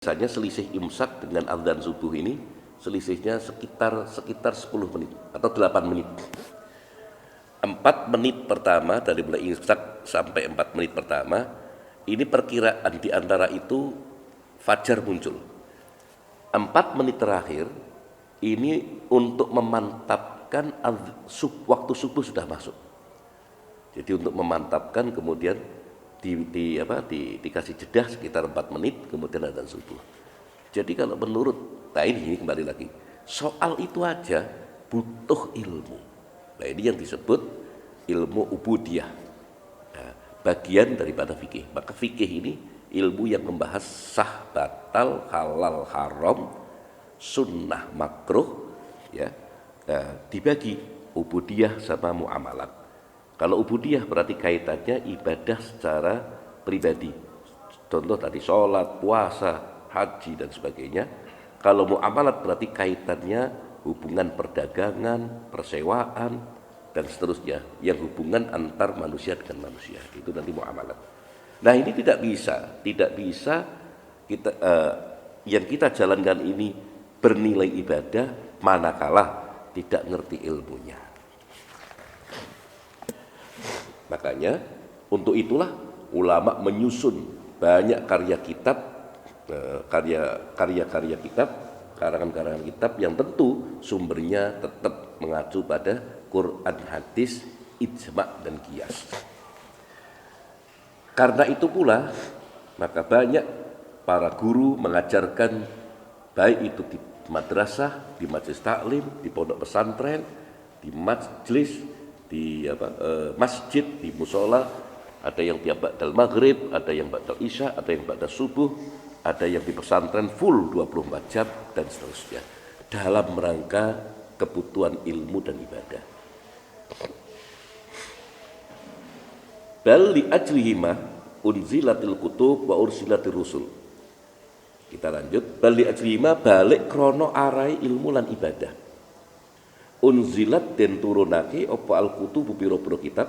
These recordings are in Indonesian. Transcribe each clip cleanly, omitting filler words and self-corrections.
Biasanya selisih imsak dengan adzan subuh ini selisihnya sekitar 10 menit atau 8 menit. 4 menit pertama dari mulai imsak sampai 4 menit pertama ini perkiraan di antara itu fajar muncul. 4 menit terakhir ini untuk memantapkan waktu subuh sudah masuk. Jadi untuk memantapkan kemudian dikasih jeda sekitar 4 menit kemudian adzan subuh. Jadi kalau menurut ini kembali lagi soal itu aja butuh ilmu. Nah ini yang disebut ilmu ubudiyah, nah, bagian daripada fikih. Maka fikih ini ilmu yang membahas sah batal, halal haram, sunnah makruh, ya, dibagi ubudiyah sama muamalat. Kalau ubudiyah berarti kaitannya ibadah secara pribadi. Contoh tadi sholat, puasa, haji dan sebagainya. Kalau muamalat berarti kaitannya hubungan perdagangan, persewaan dan seterusnya. Yang hubungan antar manusia dengan manusia. Itu nanti muamalat. Nah ini tidak bisa kita yang kita jalankan ini bernilai ibadah manakala tidak ngerti ilmunya. Makanya untuk itulah ulama menyusun banyak karya kitab, karangan-karangan kitab yang tentu sumbernya tetap mengacu pada Quran, hadis, ijma' dan qiyas. Karena itu pula maka banyak para guru mengajarkan baik itu di madrasah, di majelis taklim, di pondok pesantren, di majelis, di masjid, di musola, ada yang tiap ba'dal maghrib, ada yang ba'dal isya, ada yang ba'dal subuh, ada yang di pesantren full 24 jam dan seterusnya dalam rangka kebutuhan ilmu dan ibadah. Bal li ajlihima unzilatil kutub wa ursilatir rusul. Kita lanjut, bal li ajlihima balik krono arai ilmu lan ibadah. Unzilat den turunake apa al-kutubu pira-pira kitab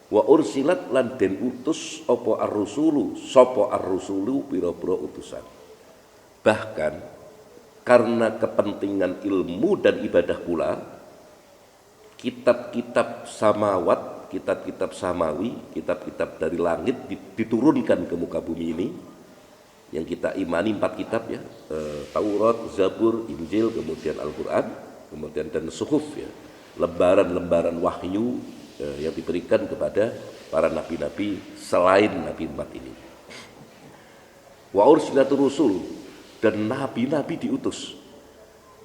wa ursilat lan den utus apa ar-rusulu sapa ar-rusulu pira-pira utusan. Bahkan karena kepentingan ilmu dan ibadah pula kitab-kitab samawat, kitab-kitab samawi, kitab-kitab dari langit diturunkan ke muka bumi ini yang kita imani 4 kitab ya, Taurat, Zabur, Injil, kemudian Al-Qur'an, kemudian dan suhuf ya, lembaran-lembaran wahyu yang diberikan kepada para nabi-nabi selain Nabi Muhammad ini. Wa ursilatur rusul, dan nabi-nabi diutus.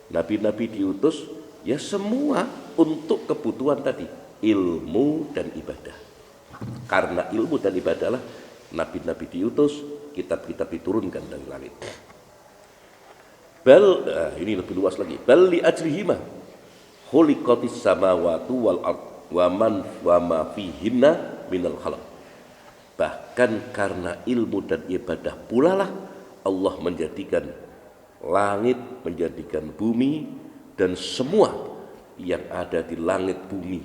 Nabi-nabi diutus ya semua untuk kebutuhan tadi, ilmu dan ibadah. Karena ilmu dan ibadah lah nabi-nabi diutus, kitab-kitab diturunkan dari langit. Bal, ini lebih luas lagi. Bal li ajlihima khuliqatis samawati wal ard wa ma fihinna minal khalaq. Bahkan karena ilmu dan ibadah pula lah Allah menjadikan langit, menjadikan bumi dan semua yang ada di langit bumi.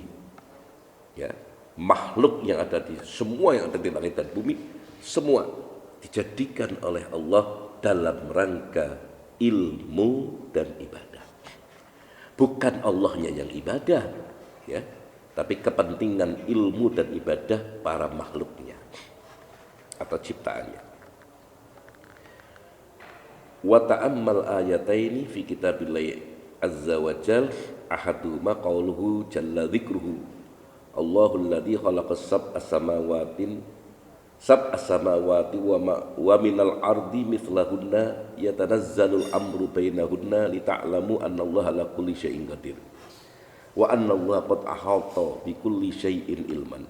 Ya, makhluk yang ada di semua yang ada di langit dan bumi semua dijadikan oleh Allah dalam rangka ilmu dan ibadah. Bukan Allahnya yang ibadah ya, tapi kepentingan ilmu dan ibadah para makhluknya atau ciptaannya. Wa ta'ammal ayataini fi kitabillahi azza wa jal ahaduhuma qauluhu jalla dzikruhu Allahul ladzi khalaqas sab'a samawati wa minal ardi mithlahunna yatanazzalul amru bainahunna lita'lamu annallaha ala kulli syai'in qadir wa annallaha qad ahata bi kulli syai'in ilman.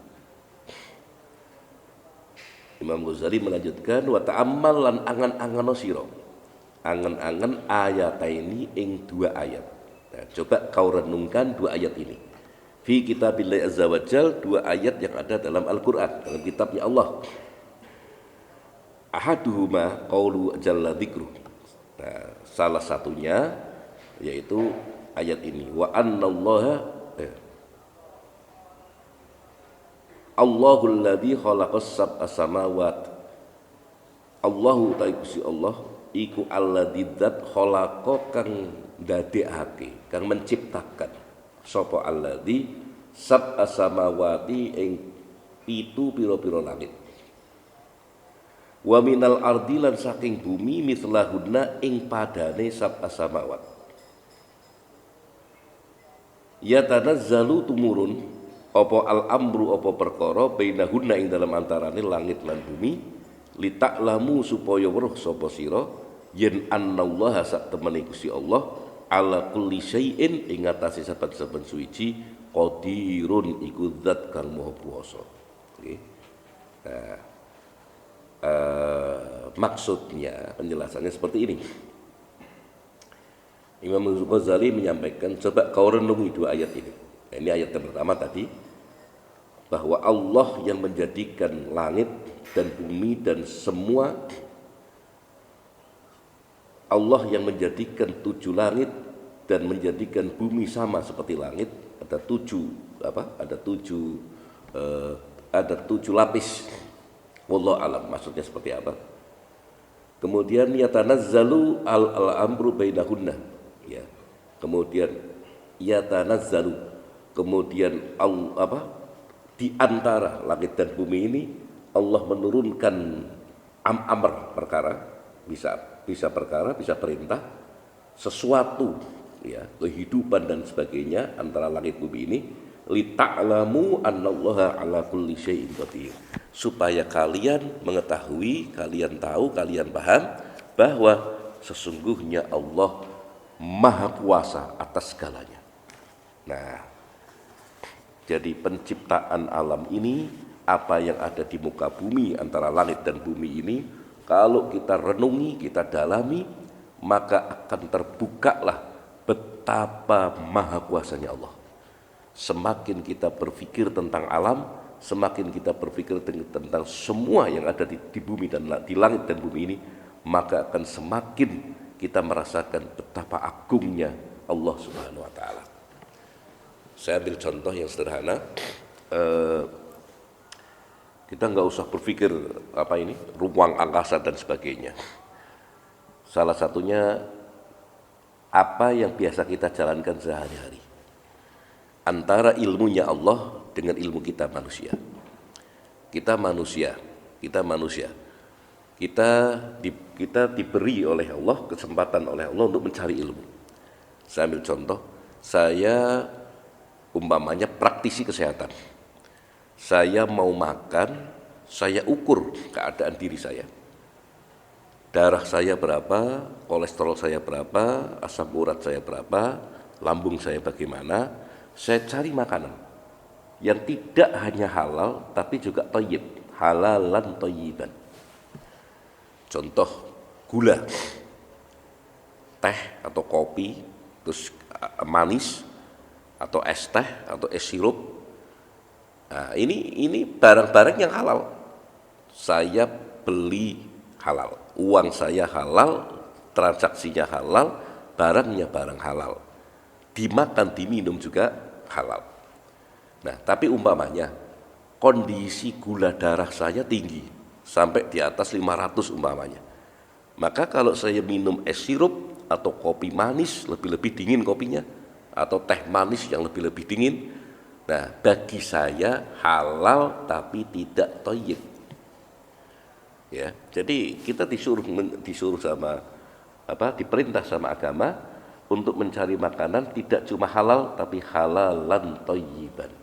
Imam Ghazali melanjutkan wa ta'ammal lan angan-angano sira angan-angan ayataini ing 2 ayat. Nah, coba kau renungkan 2 ayat ini fi kitabillahi azza wa jal, 2 ayat yang ada dalam Al-Quran, dalam kitabnya Allah. Ahaduhuma qaulu jalla dzikruh. Nah, salah satunya yaitu ayat ini wa annallaha Allahul ladzi khalaqas sab'a samawat. Allahu ta'ala Allah iku alladzi dzat khalaqa kang ndadekake, kang menciptakan sapa alladzi sab'a samawati ing pitu pira-pira langit. Wa minal ardi lan saking bumi mislahunna ing padane sab'a samawat. Ya tanazzalu tumurun apa al-amru apa perkara bainahunna ing dalam antarane langit lan bumi litaklamu supaya weruh sapa sira yen annallaha sak temene Gusti Allah ala kulli syai'in ing atase saben-saben suci qadirun iku zat kang maha kuwasa. Nggih. Maksudnya penjelasannya seperti ini. Imam Ghazali menyampaikan, coba kau renungi dua ayat ini. Nah, ini ayat yang pertama tadi, bahwa Allah yang menjadikan langit dan bumi dan semua, Allah yang menjadikan 7 langit dan menjadikan bumi sama seperti langit. Ada 7 lapis. Wallahu alam, maksudnya seperti apa? Kemudian yatanazzalu al-amru bainahunna, ya. Kemudian yatanazzalu, kemudian di antara langit dan bumi ini Allah menurunkan amr perkara, bisa perkara, bisa perintah sesuatu, ya, kehidupan dan sebagainya antara langit bumi ini lita'lamu annallaha ala kulli syai'in qadir, supaya kalian mengetahui, kalian tahu, kalian paham bahwa sesungguhnya Allah maha kuasa atas segalanya. Nah, jadi penciptaan alam ini, apa yang ada di muka bumi antara langit dan bumi ini, kalau kita renungi, kita dalami, maka akan terbukalah betapa maha kuasanya Allah. Semakin kita berpikir tentang alam, semakin kita berpikir tentang semua yang ada di bumi dan di langit dan bumi ini, maka akan semakin kita merasakan betapa agungnya Allah Subhanahu wa taala. Saya ambil contoh yang sederhana. Kita nggak usah berpikir ruang angkasa dan sebagainya. Salah satunya apa yang biasa kita jalankan sehari-hari. Antara ilmunya Allah dengan ilmu kita manusia. Kita diberi oleh Allah, kesempatan oleh Allah untuk mencari ilmu. Saya ambil contoh, saya umpamanya praktisi kesehatan. Saya mau makan, saya ukur keadaan diri saya. Darah saya berapa, kolesterol saya berapa, asam urat saya berapa, lambung saya bagaimana. Saya cari makanan yang tidak hanya halal tapi juga thayyib, halalan thayyiban. Contoh gula, teh atau kopi, terus manis atau es teh atau es sirup. Nah, ini barang-barang yang halal. Saya beli halal, uang saya halal, transaksinya halal, barangnya barang halal. Dimakan, diminum juga halal. Nah, tapi umpamanya kondisi gula darah saya tinggi sampai di atas 500 umpamanya. Maka kalau saya minum es sirup atau kopi manis, lebih-lebih dingin kopinya, atau teh manis yang lebih-lebih dingin, nah bagi saya halal tapi tidak thayyib. Ya, jadi kita disuruh sama diperintah sama agama untuk mencari makanan tidak cuma halal tapi halalan thayyiban.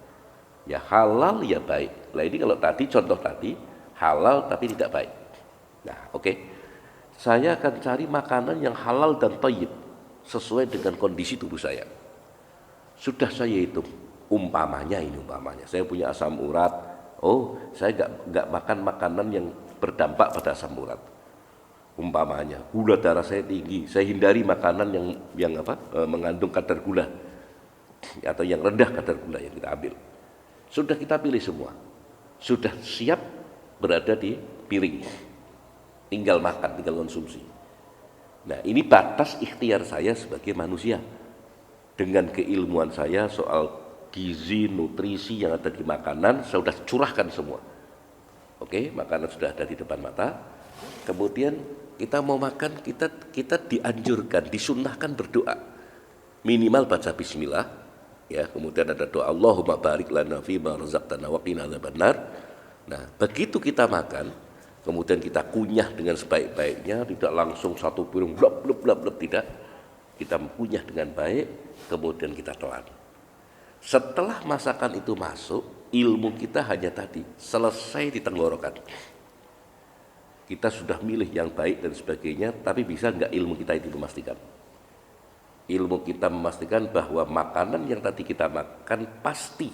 Ya halal ya baik. Nah ini kalau tadi contoh tadi halal tapi tidak baik. Nah, oke. Saya akan cari makanan yang halal dan thayyib sesuai dengan kondisi tubuh saya. Sudah saya hitung, umpamanya saya punya asam urat. Oh, saya enggak makan makanan yang berdampak pada asam urat. Umpamanya gula darah saya tinggi, saya hindari makanan yang mengandung kadar gula atau yang rendah kadar gula yang kita ambil. Sudah kita pilih semua, sudah siap berada di piring, tinggal makan, tinggal konsumsi. Nah, ini batas ikhtiar saya sebagai manusia dengan keilmuan saya soal gizi, nutrisi yang ada di makanan. Saya sudah curahkan semua. Oke, makanan sudah ada di depan mata. Kemudian Kita mau makan, kita dianjurkan, disunnahkan berdoa. Minimal baca bismillah, ya, kemudian ada doa Allahumma barik lana fima razaqtana wa qina adzabannar. Nah, begitu kita makan, kemudian kita kunyah dengan sebaik-baiknya, tidak langsung satu piring blab blab blab blab, tidak. Kita kunyah dengan baik, kemudian kita telan. Setelah masakan itu masuk, ilmu kita hanya tadi, selesai di tenggorokan. Kita sudah milih yang baik dan sebagainya, tapi bisa enggak ilmu kita itu memastikan? Ilmu kita memastikan bahwa makanan yang tadi kita makan pasti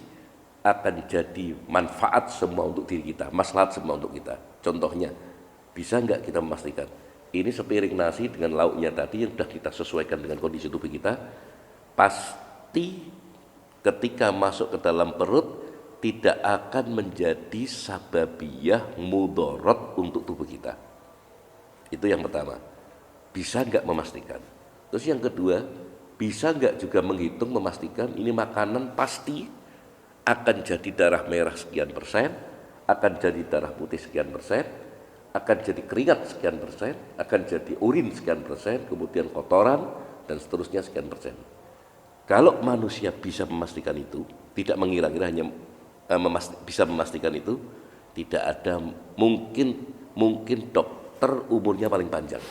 akan jadi manfaat semua untuk diri kita, maslahat semua untuk kita. Contohnya, bisa enggak kita memastikan ini sepiring nasi dengan lauknya tadi yang sudah kita sesuaikan dengan kondisi tubuh kita, pasti ketika masuk ke dalam perut tidak akan menjadi sababiyah mudorot untuk tubuh kita. Itu yang pertama. Bisa enggak memastikan? Terus yang kedua, bisa enggak juga menghitung memastikan ini makanan pasti akan jadi darah merah sekian persen, akan jadi darah putih sekian persen, akan jadi keringat sekian persen, akan jadi urin sekian persen, kemudian kotoran dan seterusnya sekian persen. Kalau manusia bisa memastikan itu, tidak mengira-ngira, hanya bisa memastikan itu, tidak ada mungkin dokter umurnya paling panjang.